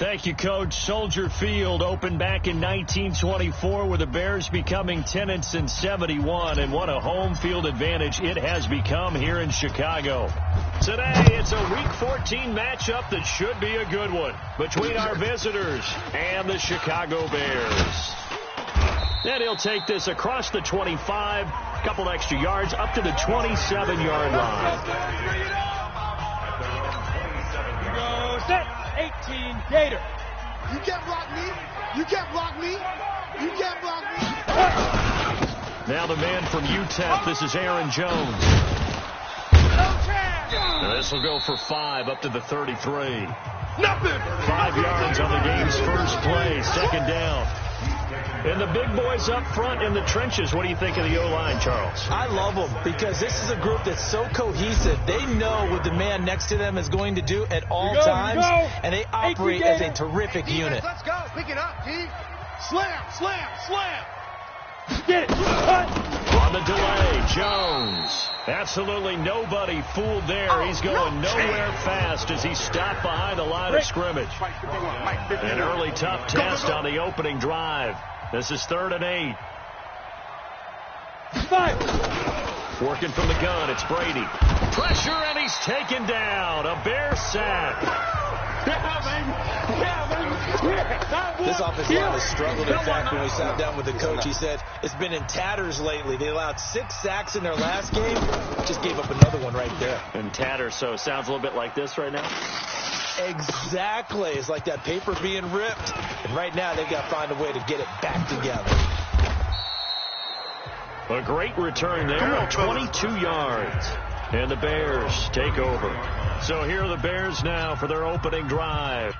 Thank you, Coach. Soldier Field opened back in 1924 with the Bears becoming tenants in 71, and what a home field advantage it has become here in Chicago. Today, it's a Week 14 matchup that should be a good one between our visitors and the Chicago Bears. And he'll take this across the 25, a couple extra yards, up to the 27-yard line. Set 18 Gator. You can't block me. You can't block me. You can't block me. Now the man from UTEP, this is Aaron Jones. This will go for 5 up to the 33. Nothing. 5 yards on the game's first play, second down. And the big boys up front in the trenches. What do you think of the O-line, Charles? I love them because this is a group that's so cohesive. They know what the man next to them is going to do at all times, and they operate as a terrific unit. Let's go. Pick it up, G. Slam, slam, slam. Get it. On the delay, Jones. Absolutely nobody fooled there. He's going nowhere fast as he stopped behind the line of scrimmage. An early tough test on the opening drive. This is 3rd and 8. 5. Working from the gun, it's Brady. Pressure, and he's taken down. A Bear sack. This offensive line has struggled. In fact, when we sat down with the coach, he said it's been in tatters lately. They allowed 6 sacks in their last game. Just gave up another one right there. In tatters, so it sounds a little bit like this right now. Exactly. It's like that paper being ripped. And right now, they've got to find a way to get it back together. A great return there, 22 yards. And the Bears take over. So here are the Bears now for their opening drive.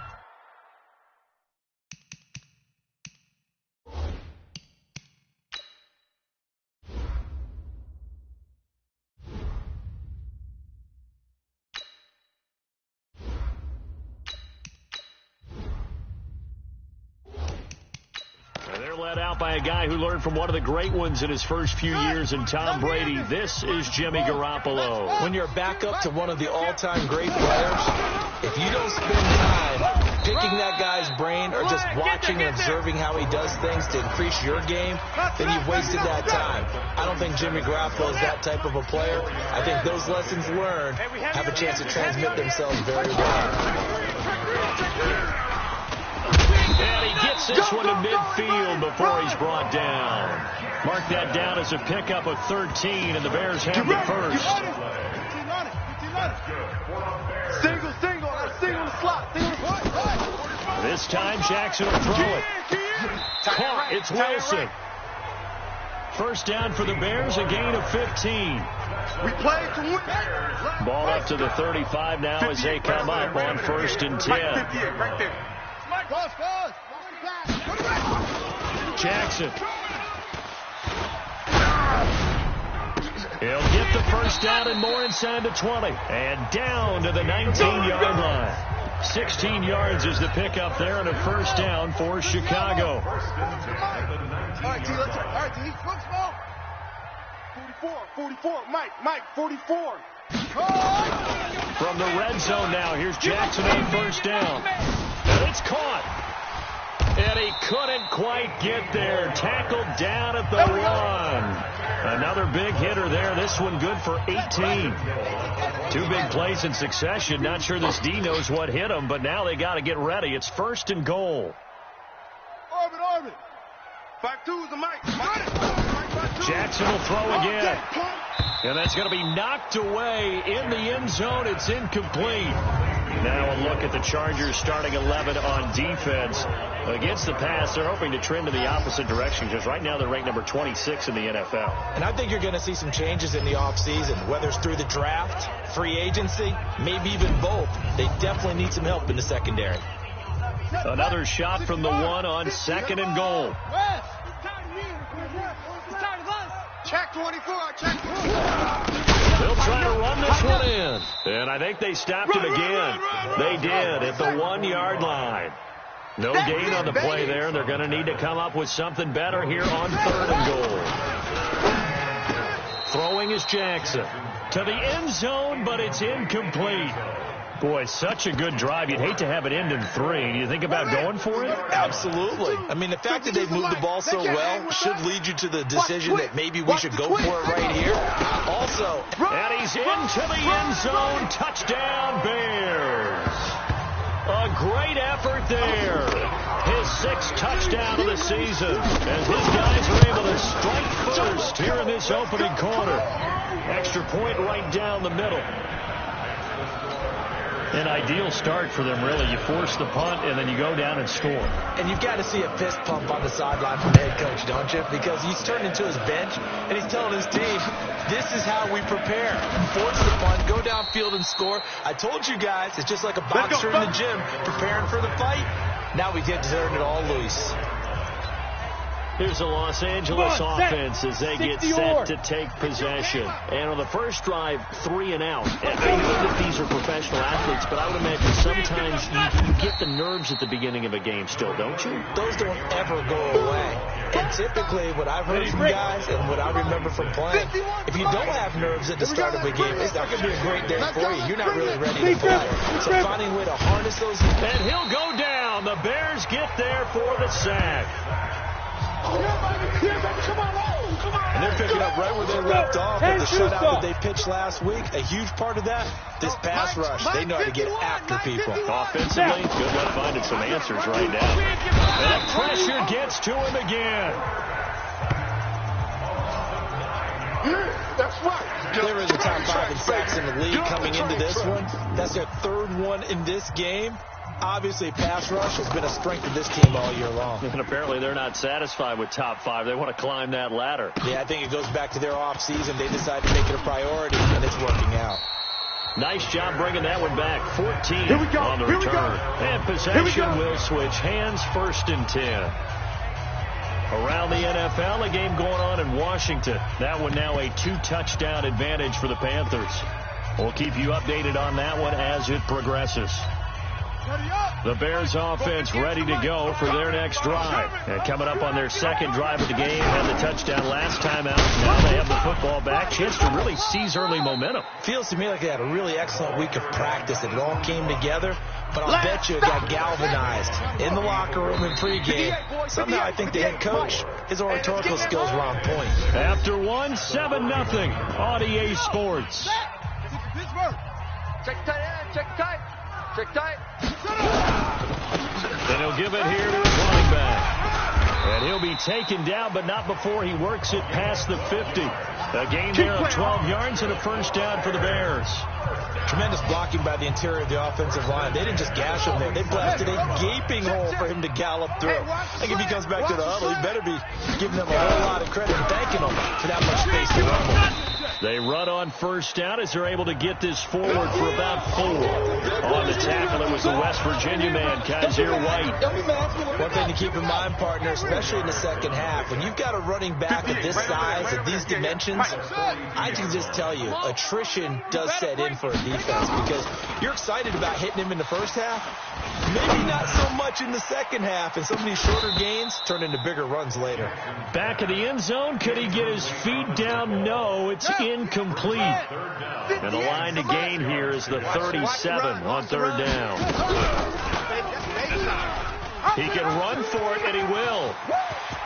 They're led out by a guy who learned from one of the great ones in his first few years in Tom Brady. This is Jimmy Garoppolo. When you're back up to one of the all-time great players, if you don't spend time picking that guy's brain or just watching and observing how he does things to increase your game, then you've wasted that time. I don't think Jimmy Garoppolo is that type of a player. I think those lessons learned have a chance to transmit themselves very well. And he gets this one to midfield before he's brought down. Mark that down as a pickup of 13, and the Bears have the first. Single, single the slot. This time Jackson will throw it. Caught. It's Wilson. First down for the Bears, a gain of 15. We play to win. Ball up to the 35 now as they come up on 1st and 10. Right there. Jackson. He'll get the first down and more inside the 20. And down to the 19-yard line. 16 yards is the pickup there and a first down for Chicago. All right, T, let's go. All right, T, look small. 44, Mike, 44. From the red zone now, here's Jackson on first down. And it's caught. And he couldn't quite get there. Tackled down at the 1. Another big hitter there. This one good for 18. 2 big plays in succession. Not sure this D knows what hit him, but now they got to get ready. It's 1st and goal. Orbit. 5-2 is the Mike. Jackson will throw again. And that's going to be knocked away in the end zone. It's incomplete. Now a look at the Chargers starting 11 on defense. Against the pass, they're hoping to trend in the opposite direction because right now they're ranked number 26 in the NFL. And I think you're going to see some changes in the offseason, whether it's through the draft, free agency, maybe even both. They definitely need some help in the secondary. Another shot from the 1 on 2nd and goal. Check 24, check 24. They'll try to run this one in. And I think they stopped him again. They did at the 1-yard line. No gain on the play there. They're going to need to come up with something better here on 3rd and goal. Throwing is Jackson. To the end zone, but it's incomplete. Boy, such a good drive. You'd hate to have it end in 3. Do you think about going for it? Absolutely. I mean, the fact that they've moved the ball so well should lead you to the decision that maybe we should go for it right here. Also, and he's into the end zone. Touchdown, Bears. A great effort there. His 6th touchdown of the season. As his guys are able to strike first here in this opening quarter. Extra point right down the middle. An ideal start for them, really. You force the punt, and then you go down and score. And you've got to see a fist pump on the sideline from the head coach, don't you? Because he's turned into his bench, and he's telling his team, this is how we prepare. Force the punt, go downfield and score. I told you guys, it's just like a boxer in the gym preparing for the fight. Now we get to turn it all loose. Here's the Los Angeles offense as they get set to take possession. And on the first drive, 3 and out. And I know that these are professional athletes, but I would imagine sometimes you get the nerves at the beginning of a game still, don't you? Those don't ever go away. And typically, what I've heard from guys and what I remember from playing, if you don't have nerves at the start of a game, it's not going to be a great day for you. You're not really ready to play. So finding a way to harness those. And he'll go down. The Bears get there for the sack. And they're picking up right where they left off with the shutout that they pitched last week. A huge part of that, this pass rush. They know how to get after people. Offensively, good luck finding some answers right now. And the pressure gets to him again. That's right. They were in the top 5 in sacks in the league coming into this one. That's their 3rd one in this game. Obviously, pass rush has been a strength of this team all year long. And apparently they're not satisfied with top 5. They want to climb that ladder. Yeah, I think it goes back to their offseason. They decided to make it a priority, and it's working out. Nice job bringing that one back. 14 on the return. And possession will switch hands, 1st and 10. Around the NFL, a game going on in Washington. That one now a 2-touchdown advantage for the Panthers. We'll keep you updated on that one as it progresses. The Bears offense ready to go for their next drive. And coming up on their 2nd drive of the game, had the touchdown last time out. Now they have the football back. Chance to really seize early momentum. Feels to me like they had a really excellent week of practice. It all came together. But I'll bet you it got galvanized in the locker room in pregame. Somehow I think the head coach, his oratorical skills were on point. After 1, 7-0 on EA Sports. Check tight, check tight. Check tight. Then he'll give it here to his running back. And he'll be taken down, but not before he works it past the 50. A gain there of 12 yards and a 1st down for the Bears. Tremendous blocking by the interior of the offensive line. They didn't just gash him there. They blasted a gaping hole for him to gallop through. I think if he comes back to the huddle, he better be giving them a whole lot of credit and thanking them for that much space to rumble. They run on 1st down as they're able to get this forward for about 4. On the tackle, it was the West Virginia man, Kaiser White. One thing to keep in mind, partner, especially in the second half, when you've got a running back of this size, of these dimensions, I can just tell you, attrition does set in for a defense because you're excited about hitting him in the first half. Maybe not so much in the second half, and some of these shorter gains turn into bigger runs later. Back of the end zone, could he get his feet down? No, it's incomplete. And the line to gain here is the 37 on 3rd down. He can run for it, and he will.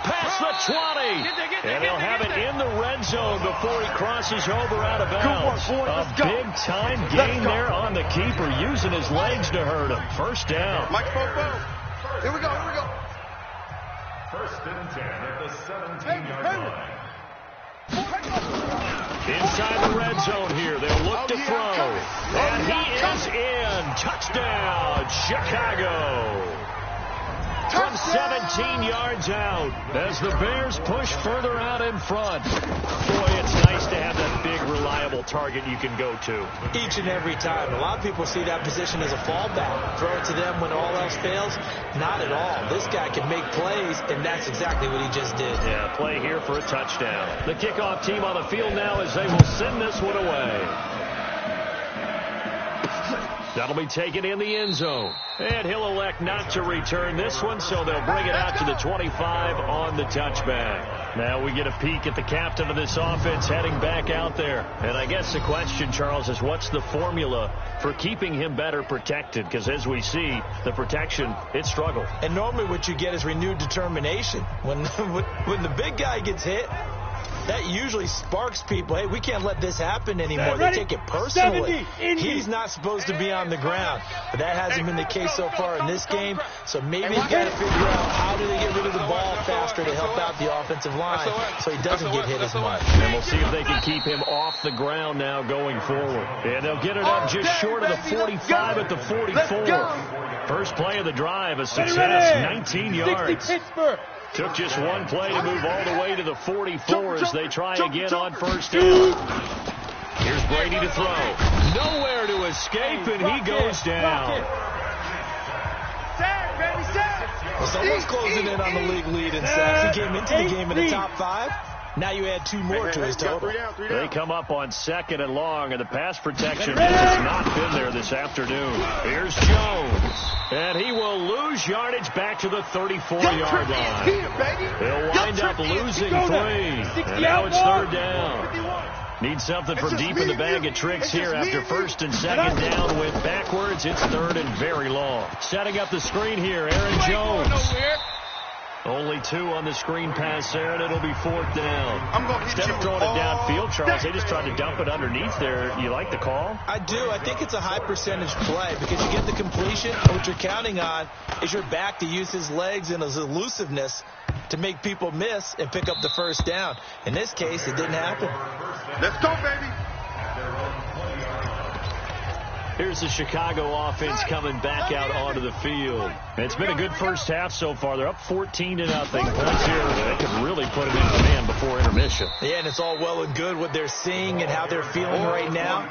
Past the 20. And he'll have it in the red zone before he crosses over out of bounds. A big-time gain there on the keeper, using his legs to hurt him. 1st down. Here we go. 1st and 10 at the 17-yard line. Inside the red zone here. They'll look to throw. And he is in. Touchdown, Chicago. From 17 yards out as the Bears push further out in front. Boy, it's nice to have that big, reliable target you can go to. Each and every time. A lot of people see that position as a fallback. Throw it to them when all else fails. Not at all. This guy can make plays, and that's exactly what he just did. Yeah, play here for a touchdown. The kickoff team on the field now as they will send this one away. That'll be taken in the end zone. And he'll elect not to return this one, so they'll bring it out to the 25 on the touchback. Now we get a peek at the captain of this offense heading back out there. And I guess the question, Charles, is what's the formula for keeping him better protected? Because as we see, the protection, it struggled. And normally what you get is renewed determination. When the big guy gets hit, that usually sparks people. Hey, we can't let this happen anymore. They take it personally. He's not supposed to be on the ground. But that hasn't been the case so far in this game. So maybe you got to figure out how do they get rid of the ball faster to help out the offensive line so he doesn't get hit as much. And we'll see if they can keep him off the ground now going forward. And they'll get it up just short of the 45 at the 44. First play of the drive, a success, 19 yards. Took just one play to move all the way to the 44 as they try again on first down. Here's Brady to throw. Nowhere to escape, and he goes down. Well, someone's closing in on the league lead in sacks. He came into the game in the top 5. Now you add 2 more to his total. They come up on 2nd and long, and the pass protection has not been there this afternoon. Here's Jones, and he will lose yardage back to the 34-yard line. He'll wind up losing 3, and now it's 3rd down. Need something from deep in the bag of tricks here after 1st and 2nd down. Went backwards. It's 3rd and very long. Setting up the screen here, Aaron Jones. Only 2 on the screen pass there, and it'll be 4th down. Instead of throwing it downfield, Charles, they just tried to dump it underneath there. You like the call? I do. I think it's a high percentage play because you get the completion. And what you're counting on is your back to use his legs and his elusiveness to make people miss and pick up the 1st down. In this case, it didn't happen. Let's go, baby. Here's the Chicago offense coming back out onto the field. It's been a good first half so far. They're up 14-0. Points here. They could really put them in command before intermission. Yeah, and it's all well and good what they're seeing and how they're feeling right now.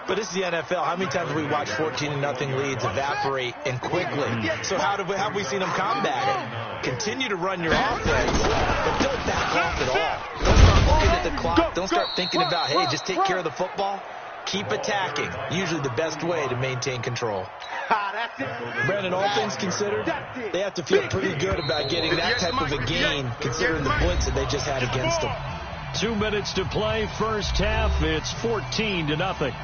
But it's the NFL. How many times have we watched 14-0 leads evaporate and quickly? So how have we seen them combat it? Continue to run your offense, but don't back off at all. Don't start looking at the clock. Don't start thinking about, hey, just take care of the football. Keep attacking. Usually the best way to maintain control. Brandon, all things considered, they have to feel pretty good about getting that type of a gain considering the blitz that they just had against them. 2 minutes to play, first half. It's 14-0.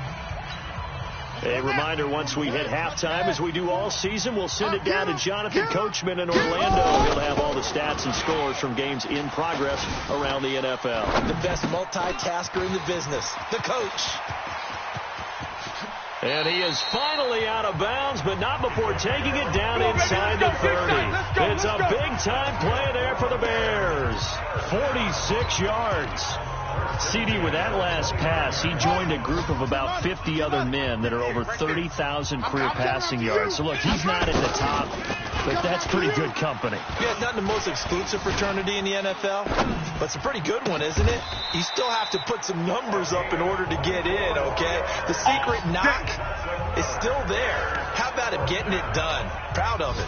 A reminder, once we hit halftime, as we do all season, we'll send it down to Jonathan Coachman in Orlando. He'll have all the stats and scores from games in progress around the NFL. The best multitasker in the business, the coach. And he is finally out of bounds, but not before taking it down inside the 30. It's a big-time play there for the Bears. 46 yards. CD, with that last pass, he joined a group of about 50 other men that are over 30,000 career passing yards. So, look, he's not at the top, but that's pretty good company. Yeah, it's not the most exclusive fraternity in the NFL, but it's a pretty good one, isn't it? You still have to put some numbers up in order to get in, okay? The secret knock is still there. How about him getting it done? Proud of it.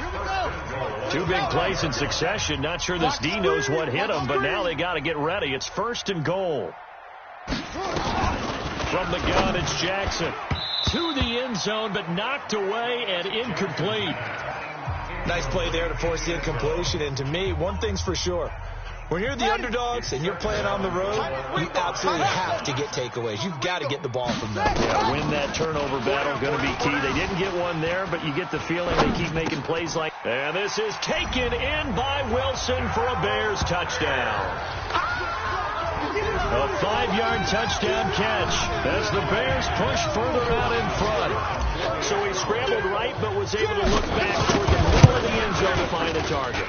2 big plays in succession. Not sure this D knows what hit him, but now they got to get ready. It's 1st and goal. From the gun, it's Jackson. To the end zone, but knocked away and incomplete. Nice play there to force the incompletion. And to me, one thing's for sure. When you're the underdogs and you're playing on the road, you absolutely have to get takeaways. You've got to get the ball from them. Yeah, win that turnover battle, going to be key. They didn't get one there, but you get the feeling they keep making plays like. And this is taken in by Wilson for a Bears touchdown. A 5-yard touchdown catch as the Bears push further out in front. So he scrambled right, but was able to look back toward the middle of the end zone to find a target.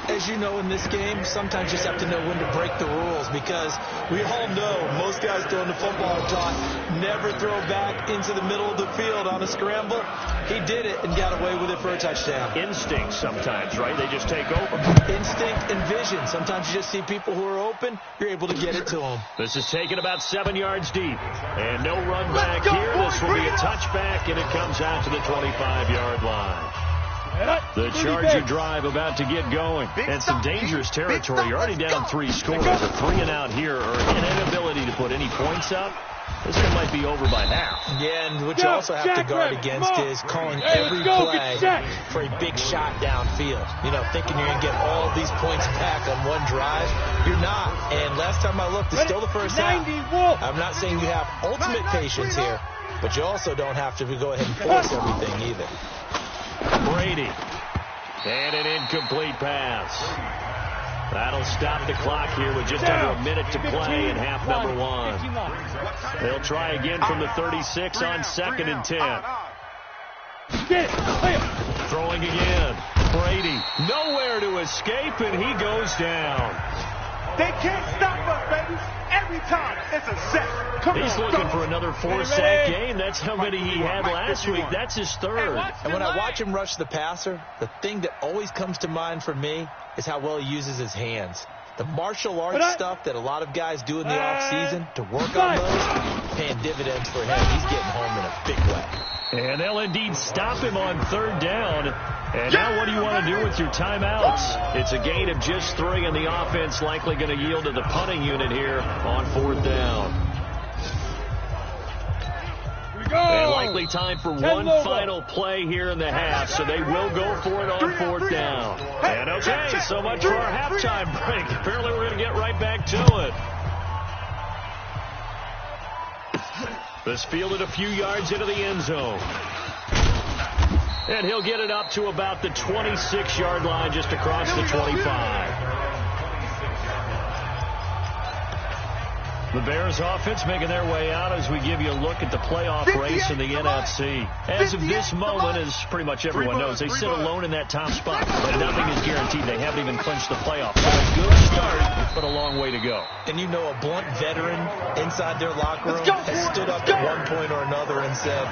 As you know, in this game, sometimes you just have to know when to break the rules because we all know most guys throwing the football are taught never throw back into the middle of the field on a scramble. He did it and got away with it for a touchdown. Instinct sometimes, right? They just take over. Instinct and vision. Sometimes you just see people who are open, you're able to get it to them. This is taken about 7 yards deep. And no run back here. This will be a touchback, and it comes out to the 25-yard line. The Charger drive about to get going. And some dangerous territory. You're already down 3 scores. A 3-and-out here, or an inability to put any points up. This one might be over by now. Yeah, and what you also have to guard against is calling every play for a big shot downfield. You know, thinking you're going to get all these points back on one drive. You're not. And last time I looked, it's still the first half. I'm not saying you have ultimate patience here, but you also don't have to go ahead and force everything either. Brady. And an incomplete pass. That'll stop the clock here with just under a minute to play in half number one. They'll try again from the 36 on 2nd and 10. Throwing again. Brady nowhere to escape, and he goes down. They can't stop us, baby. Every time it's a sack. He's looking for another 4-sack game. That's how many he had last week. That's his third. And when I watch him rush the passer, the thing that always comes to mind for me is how well he uses his hands. The martial arts stuff that a lot of guys do in the offseason to work on those, paying dividends for him. He's getting home in a big way. And they'll indeed stop him on 3rd down. And now what do you want to do with your timeouts? It's a gain of just 3, and the offense likely going to yield to the punting unit here on 4th down. And likely time for one final play here in the half, so they will go for it on 4th down. And okay, so much for our halftime break. Apparently we're going to get right back to it. This fielded a few yards into the end zone. And he'll get it up to about the 26-yard line, just across the 25. The Bears offense making their way out as we give you a look at the playoff race in the NFC. As of this moment, as pretty much everyone knows, they sit alone in that top spot. But nothing is guaranteed. They haven't even clinched the playoffs. So a good start, but a long way to go. And you know, a blunt veteran inside their locker room has stood up at one point or another and said,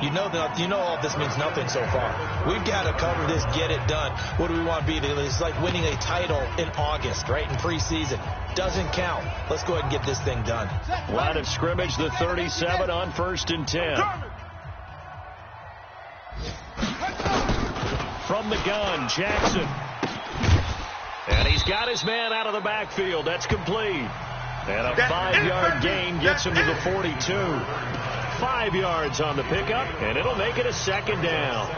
you know all this means nothing so far. We've got to cover this, get it done. What do we want to be? It's like winning a title in August, right, in preseason. Doesn't count. Let's go ahead and get this thing done. Line of scrimmage, the 37 on 1st and 10. From the gun, Jackson. And he's got his man out of the backfield. That's complete. And a 5-yard gain gets him to the 42. 5 yards on the pickup, and it'll make it a 2nd down.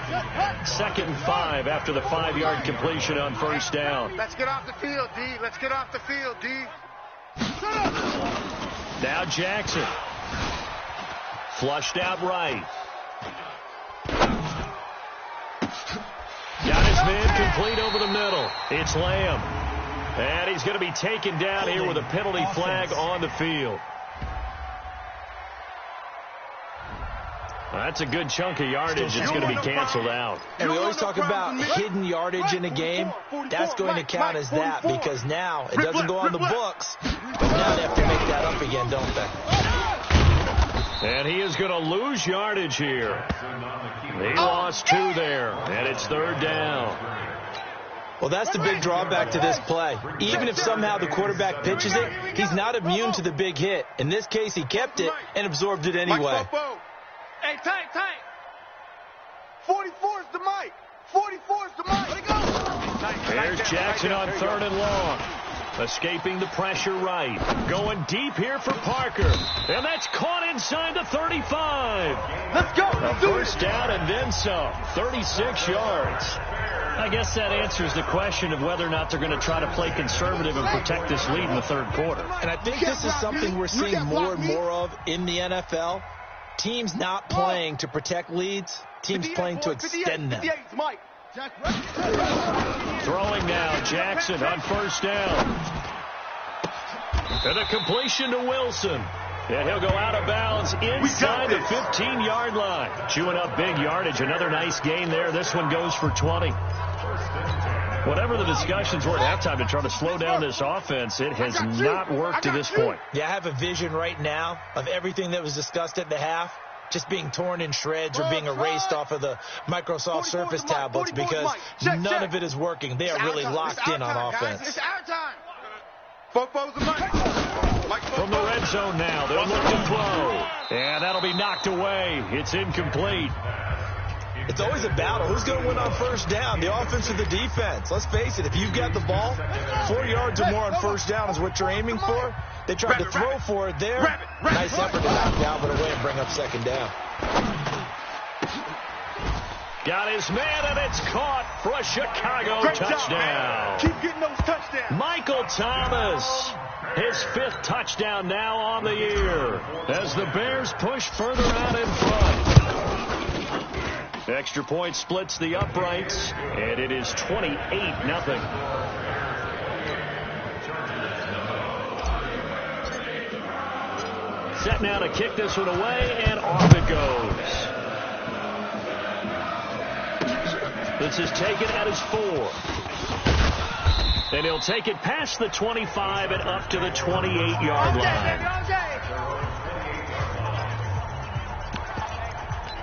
2nd and 5 after the 5-yard completion on 1st down. Let's get off the field, D. Let's get off the field, D. Now Jackson. Flushed out right. Got his man complete over the middle. It's Lamb. And he's going to be taken down here with a penalty flag on the field. That's a good chunk of yardage. It's going to be canceled out. And we always talk about hidden yardage in a game. That's going to count as that because now it doesn't go on the books. But now they have to make that up again, don't they? And he is going to lose yardage here. He lost 2 there, and it's 3rd down. Well, that's the big drawback to this play. Even if somehow the quarterback pitches it, he's not immune to the big hit. In this case, he kept it and absorbed it anyway. Hey, tight. 44 is the mic. 44 is the mic. Let it go. There's Jackson on 3rd and long. Escaping the pressure right. Going deep here for Parker. And that's caught inside the 35. Let's go. A 1st down and then some. 36 yards. I guess that answers the question of whether or not they're going to try to play conservative and protect this lead in the 3rd quarter. And I think this is something we're seeing more and more of in the NFL. Teams not playing to protect leads, teams playing to extend them. Throwing now, Jackson on 1st down. And a completion to Wilson. And he'll go out of bounds inside the 15-yard line. Chewing up big yardage. Another nice gain there. This one goes for 20. Whatever the discussions were at halftime to try to slow down this offense, it has not worked to this point. Yeah, I have a vision right now of everything that was discussed at the half just being torn in shreds or being erased off of the Microsoft Surface tablets because none of it is working. They are really locked in on offense. It's our time. From the red zone now, they'll look to throw. And that'll be knocked away. It's incomplete. It's always a battle. Who's going to win on first down, the offense or the defense? Let's face it, if you've got the ball, 4 yards or more on first down is what you're aiming for. They tried to throw for it there. Nice effort to knock Dalvin away and bring up second down. Got his man, and it's caught for a Chicago touchdown. Keep getting those touchdowns. Michael Thomas, his 5th touchdown now on the year as the Bears push further out in front. Extra point splits the uprights, and it is 28-0. Set now to kick this one away, and off it goes. This is taken at his 4. And he'll take it past the 25 and up to the 28-yard line.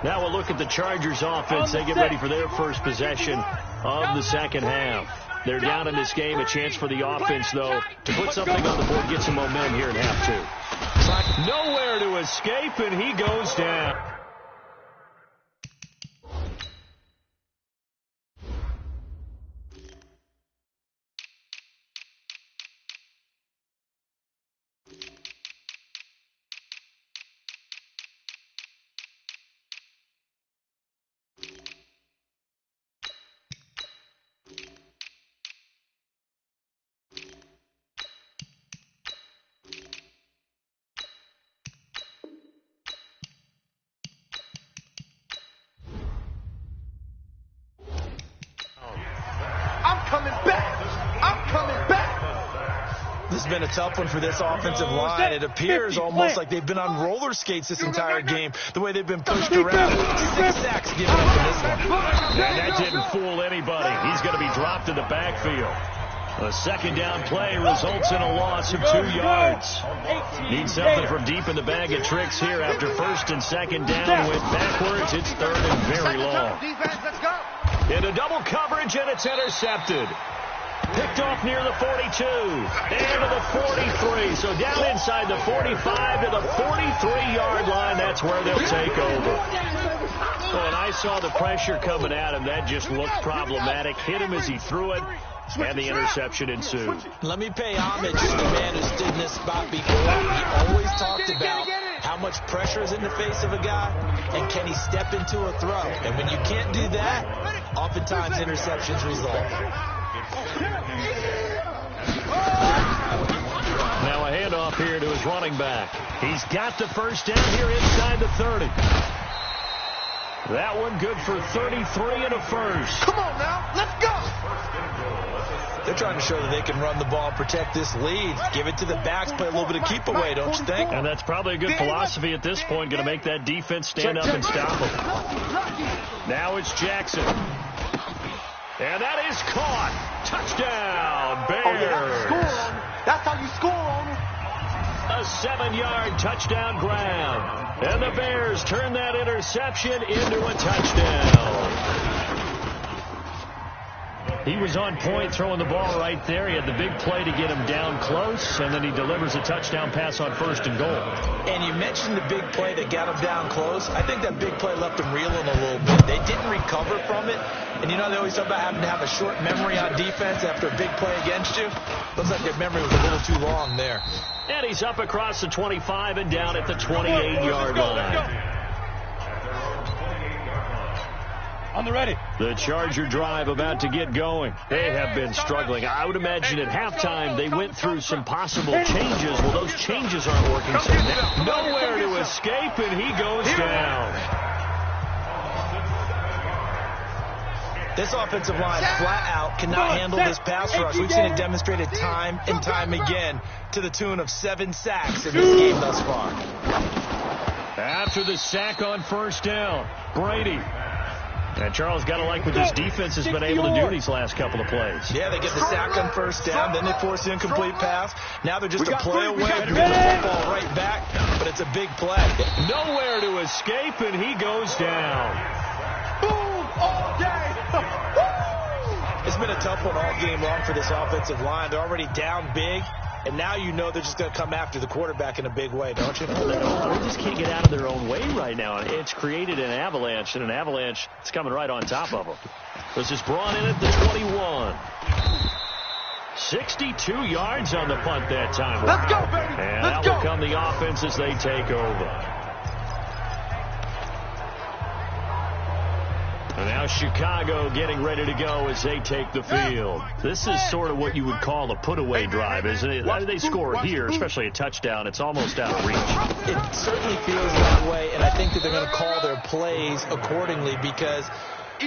Now we'll look at the Chargers offense. They get ready for their first possession of the second half. They're down in this game. A chance for the offense, though, to put something on the board, get some momentum here in half 2. Nowhere to escape, and he goes down. This has been a tough one for this offensive line. It appears almost like they've been on roller skates this entire game, the way they've been pushed around. 6 sacks given up in this one. And that didn't fool anybody. He's going to be dropped in the backfield. A second down play results in a loss of 2 yards. Need something from deep in the bag of tricks here after first and second down. Went backwards. It's third and very long. Into double coverage, and it's intercepted. Picked off near the 42 and to the 43. So down inside the 45 to the 43-yard line. That's where they'll take over. Oh, and I saw the pressure coming at him. That just looked problematic. Hit him as he threw it, and the interception ensued. Let me pay homage to the man who stood in this spot before. He always talked about how much pressure is in the face of a guy, and can he step into a throw. And when you can't do that, oftentimes interceptions result. Now a handoff here to his running back. He's got the first down here inside the 30. That one good for 33 and a first. Come on now, let's go. They're trying to show that they can run the ball and protect this lead. Give it to the backs, play a little bit of keep away, don't you think? And that's probably a good philosophy at this point, going to make that defense stand up and stop him. Now it's Jackson. And that is caught. Touchdown, Bears. That's how you score on it. A 7-yard touchdown grab. And the Bears turn that interception into a touchdown. He was on point throwing the ball right there. He had the big play to get him down close, and then he delivers a touchdown pass on first and goal. And you mentioned the big play that got him down close. I think that big play left him reeling a little bit. They didn't recover from it. And you know they always talk about having to have a short memory on defense after a big play against you. Looks like their memory was a little too long there. And he's up across the 25 and down at the 28-yard line. On the ready. The Charger drive about to get going. They have been struggling. I would imagine at halftime they went through some possible changes. Well, those changes aren't working, so nowhere to escape, and he goes down. This offensive line flat out cannot handle this pass rush. We've seen it demonstrated time and time again to the tune of 7 sacks in this game thus far. After the sack on first down, Brady. And Charles, got to like what this defense has been able to do these last couple of plays. Yeah, they get the sack on first down, then they force an incomplete pass. Now they're just a play away from getting the football right back, but it's a big play. Nowhere to escape, and he goes down. Boom all day. It's been a tough one all game long for this offensive line. They're already down big. and now you know they're just going to come after the quarterback in a big way, don't you? They just can't get out of their own way right now. It's created an avalanche, and an avalanche is coming right on top of them. This is brought in at the 21. 62 yards on the punt that time. Let's go, baby. And Let's out go. will come the offense as they take over. And now Chicago getting ready to go as they take the field. This is sort of what you would call a put-away drive, isn't it? They score here, especially a touchdown. It's almost out of reach. It certainly feels that way, and I think that they're going to call their plays accordingly, because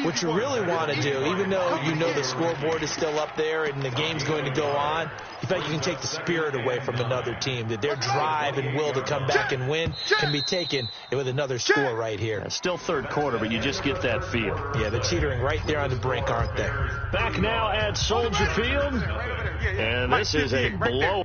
what you really want to do, even though you know the scoreboard is still up there and the game's going to go on, you feel like you can take the spirit away from another team, that their drive and will to come back and win can be taken with another score right here. Still third quarter, but you just get that feel. Yeah, they're teetering right there on the brink, aren't they? Back now at Soldier Field, and this is a blow.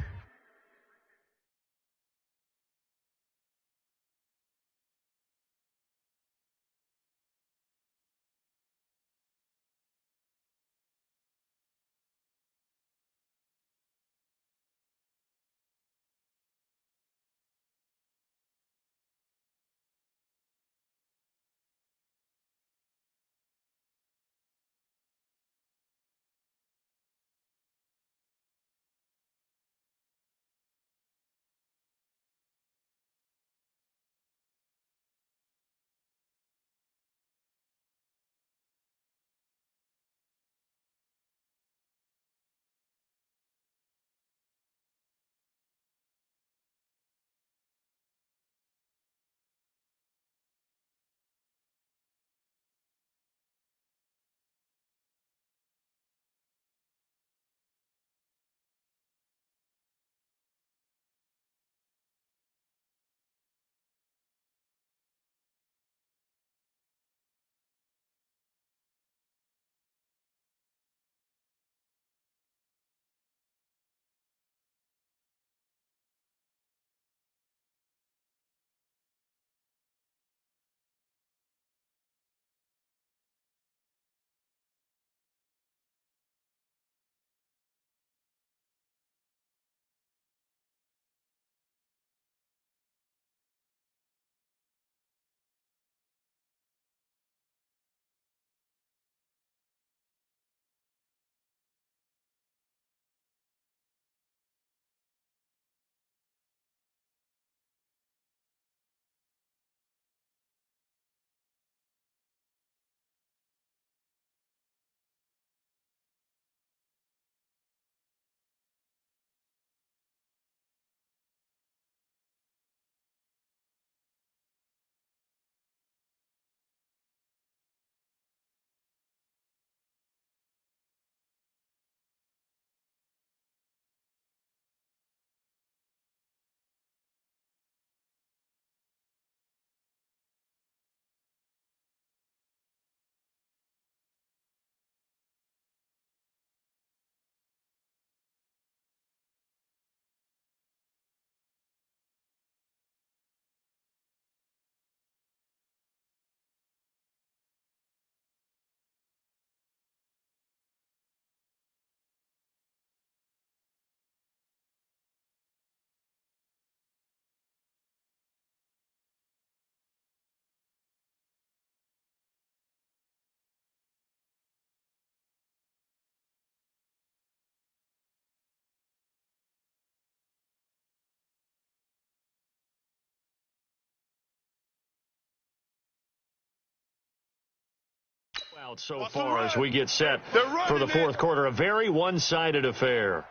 Out so far as we get set for the fourth quarter. A very one-sided affair.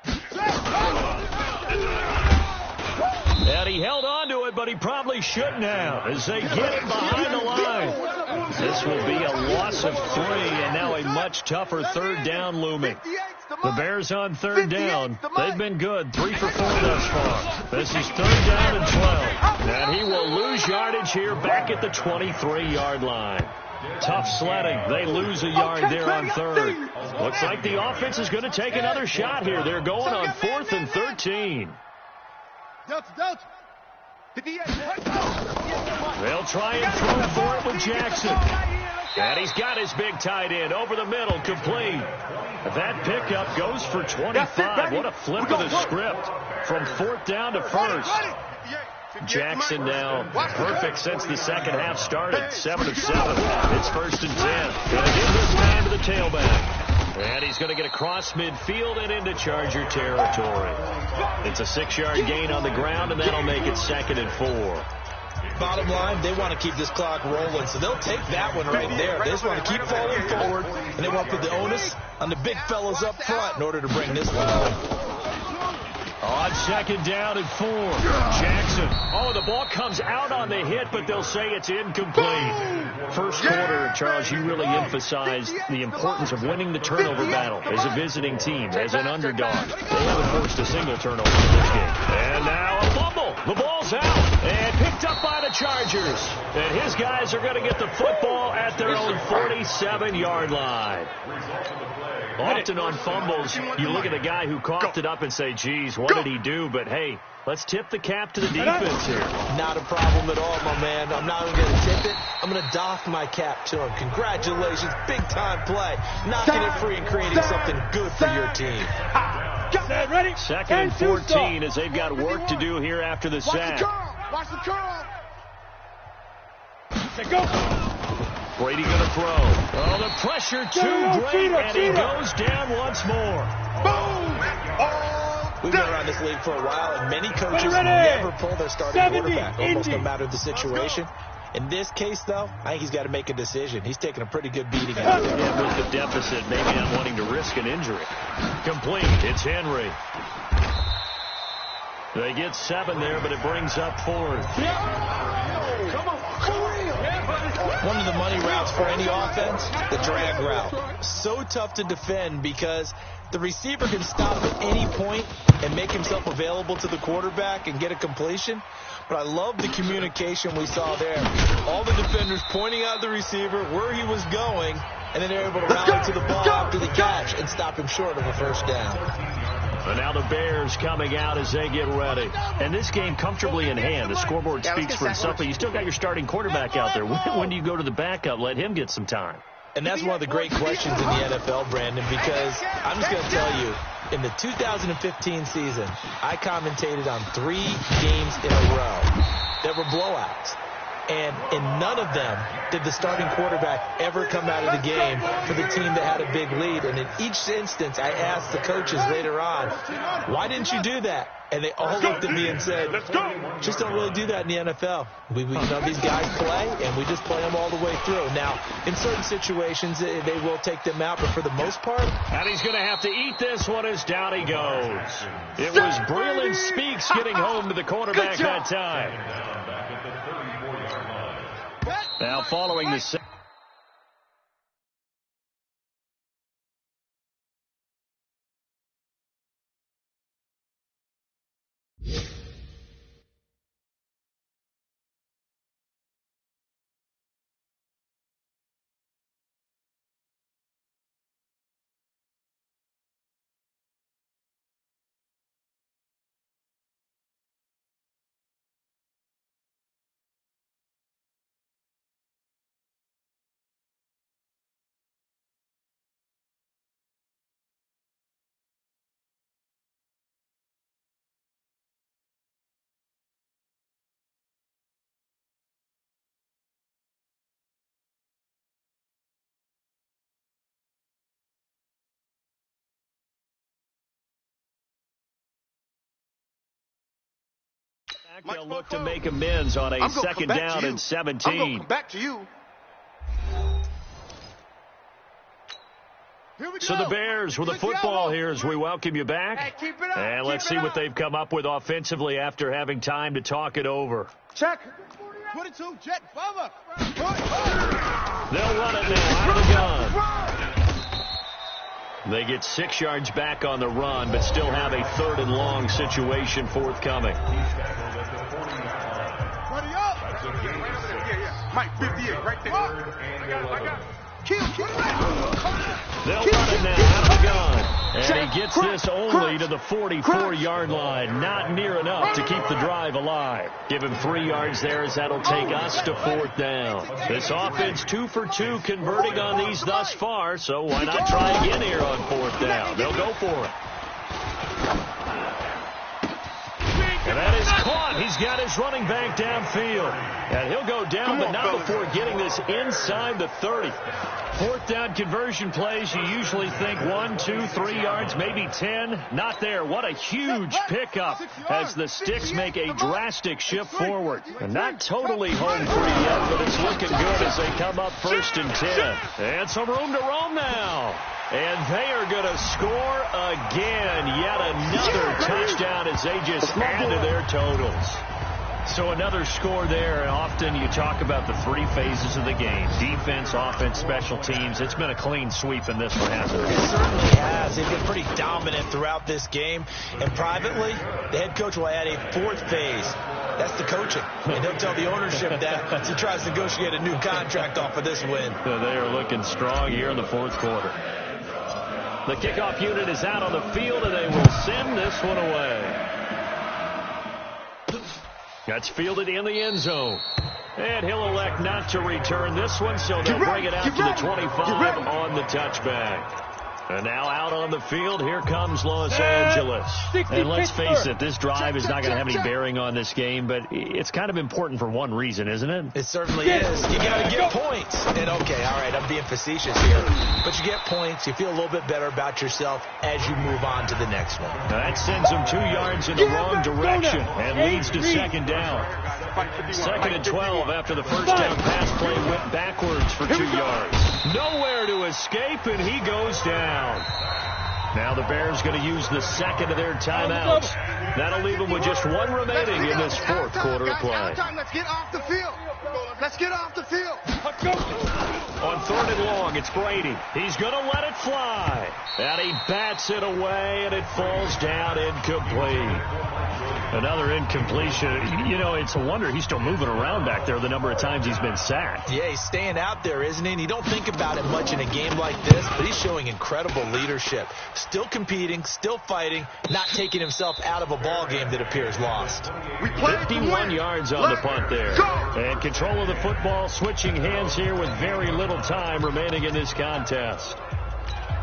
And he held on to it, but he probably shouldn't have as they get it behind the line. This will be a loss of 3, and now a much tougher third down looming. The Bears on third down. They've been good, 3 for 4 thus far. This is third down and 12. And he will lose yardage here back at the 23-yard line. Tough sledding. They lose a yard there on third. Looks like the offense is going to take another shot here. They're going on 4th and 13. They'll try and throw for it with Jackson. And he's got his big tight end over the middle, complete. That pickup goes for 25. What a flip of the script from 4th down to 1st. Jackson now perfect since the second half started. 7 of 7. It's 1st and 10. Going to give this time to the tailback. And he's going to get across midfield and into Charger territory. It's a 6-yard gain on the ground, and that'll make it 2nd and 4. Bottom line, they want to keep this clock rolling, so they'll take that one right there. They just want to keep falling forward, and they want to put the onus on the big fellas up front in order to bring this one home. On 2nd down and 4. Jackson. Oh, the ball comes out on the hit, but they'll say it's incomplete. First quarter, Charles, you really emphasized the importance of winning the turnover battle as a visiting team, as an underdog. They haven't forced a single turnover in this game. And now a fumble. The ball's out and picked up by the Chargers. And his guys are going to get the football at their own 47-yard line. Often on fumbles, you look at the guy who coughed it up and say, geez, what did he do? But, hey, let's tip the cap to the defense here. Not a problem at all, my man. I'm not even going to tip it. I'm going to doff my cap to him. Congratulations. Big-time play. Knocking it free and creating something good for your team. Ready? 2nd and 14 as they've got work to do here after the sack. Watch the curl. Go. Brady going to throw. Oh, the pressure too great, and he goes down once more. Boom! We've been around this league for a while, and many coaches never pull their starting quarterback, almost no matter the situation. In this case, though, I think he's got to make a decision. He's taking a pretty good beating out there. Yeah, with the deficit, maybe not wanting to risk an injury. Complete. It's Henry. They get 7 there, but it brings up 4th. One of the money routes for any offense, the drag route. So tough to defend because the receiver can stop at any point and make himself available to the quarterback and get a completion. But I love the communication we saw there. All the defenders pointing out the receiver where he was going, and then they're able to rally to the ball after the catch and stop him short of a 1st down. And now the Bears coming out as they get ready. And this game comfortably in hand. The scoreboard speaks for itself, but you still got your starting quarterback out there. When do you go to the backup? Let him get some time. And that's one of the great questions in the NFL, Brandon, because I'm just going to tell you, in the 2015 season, I commentated on 3 games in a row that were blowouts. And in none of them did the starting quarterback ever come out of the game for the team that had a big lead. And in each instance, I asked the coaches later on, why didn't you do that? And they all looked at me and said, just don't really do that in the NFL. We know these guys play, and we just play them all the way through. Now, in certain situations, they will take them out, but for the most part. And he's going to have to eat this one as down he goes. It was Breland Speaks getting home to the quarterback that time. Now following the set. They'll look to make amends on a 2nd down and 17. I'm going to come back to you. So the Bears with the football here as we welcome you back. Hey, keep it up, and let's see what they've come up with offensively after having time to talk it over. Check. 22, jet, forward. They'll run it now out of the gun. They get 6 yards back on the run, but still have a 3rd and long situation forthcoming. Ready up. Mike, 58, right there. I got it. Kill. They'll run it now out of the gun. And he gets this only to the 44-yard line. Not near enough to keep the drive alive. Give him 3 yards there as that'll take us to 4th down. This offense 2 for 2 converting on these thus far, so why not try again here on 4th down? They'll go for it. And that is caught. He's got his running back downfield. And he'll go down, but not before getting this inside the 30. 4th down conversion plays, you usually think 1, 2, 3 yards, maybe 10. Not there. What a huge pickup as the Sticks make a drastic shift forward. And not totally home free yet, but it's looking good as they come up 1st and 10. And some room to roam now. And they are going to score again. Yet another touchdown as they just add to their totals. So another score there. And often you talk about the 3 phases of the game. Defense, offense, special teams. It's been a clean sweep in this one, hasn't it? It certainly has. They've been pretty dominant throughout this game. And privately, the head coach will add a 4th phase. That's the coaching. And he'll tell the ownership that as he tries to negotiate a new contract off of this win. So they are looking strong here in the 4th quarter. The kickoff unit is out on the field, and they will send this one away. That's fielded in the end zone. And he'll elect not to return this one, so they'll bring it out to the 25 on the touchback. And now out on the field, here comes Los Angeles. And let's face it, this drive is not going to have any bearing on this game, but it's kind of important for one reason, isn't it? It certainly is. You got to get points. And okay, all right, I'm being facetious here, but you get points, you feel a little bit better about yourself as you move on to the next one. Now that sends them 2 yards in the wrong direction and leads to 2nd down. 2nd and 12 after the 1st down pass play went backwards for 2 yards. Nowhere to escape, and he goes down. Now the Bears going to use the 2nd of their timeouts. That'll leave them with just 1 remaining in this 4th quarter of play. Let's get off the field. Let's get off the field. On 3rd and long, it's Brady. He's going to let it fly. And he bats it away, and it falls down incomplete. Another incompletion. You know, it's a wonder he's still moving around back there the number of times he's been sacked. Yeah, he's staying out there, isn't he? And you don't think about it much in a game like this, but he's showing incredible leadership. Still competing, still fighting, not taking himself out of a ball game that appears lost. 51 yards on the punt there. And control of the football, switching hands here with very little time remaining in this contest.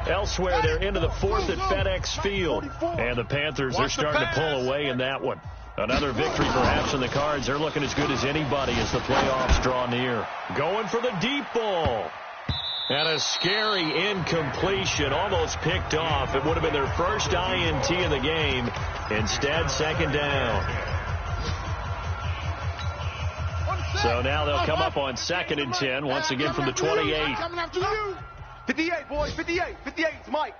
Elsewhere, they're into the 4th at FedEx Field. And the Panthers are starting to pull away in that one. Another victory perhaps in the cards. They're looking as good as anybody as the playoffs draw near. Going for the deep ball. And a scary incompletion, almost picked off. It would have been their first INT in the game. Instead, 2nd down. So now they'll come up on 2nd and 10, once again from the 28. 58, boys, 58. 58, it's Mike.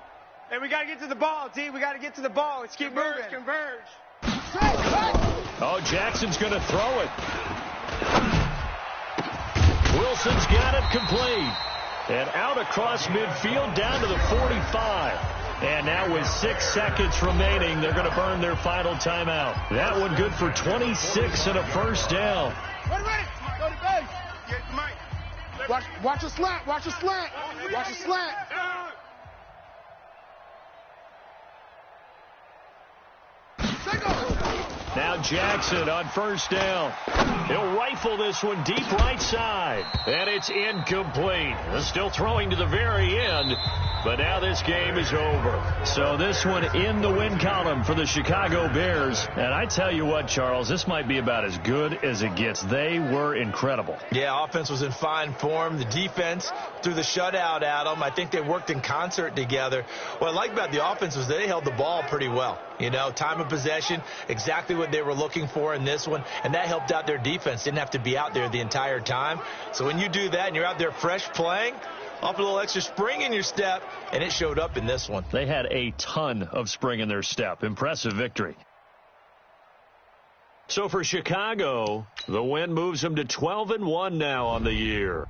Hey, we got to get to the ball, T. We got to get to the ball. Let's keep moving. Converge. Oh, Jackson's going to throw it. Wilson's got it complete. And out across midfield down to the 45. And now with 6 seconds remaining, they're going to burn their final timeout. That one good for 26 and a 1st down. Go to base. Watch a slant. Watch a slant. Watch a slant. Now Jackson on 1st down. He'll rifle this one deep right side. And it's incomplete. They're still throwing to the very end. But now this game is over. So this one in the win column for the Chicago Bears. And I tell you what, Charles, this might be about as good as it gets. They were incredible. Yeah, offense was in fine form. The defense threw the shutout at them. I think they worked in concert together. What I like about the offense was they held the ball pretty well. You know, time of possession, exactly what they were looking for in this one. And that helped out their defense. Didn't have to be out there the entire time. So when you do that and you're out there fresh playing, off a little extra spring in your step, and it showed up in this one. They had a ton of spring in their step. Impressive victory. So for Chicago, the win moves them to 12-1 now on the year.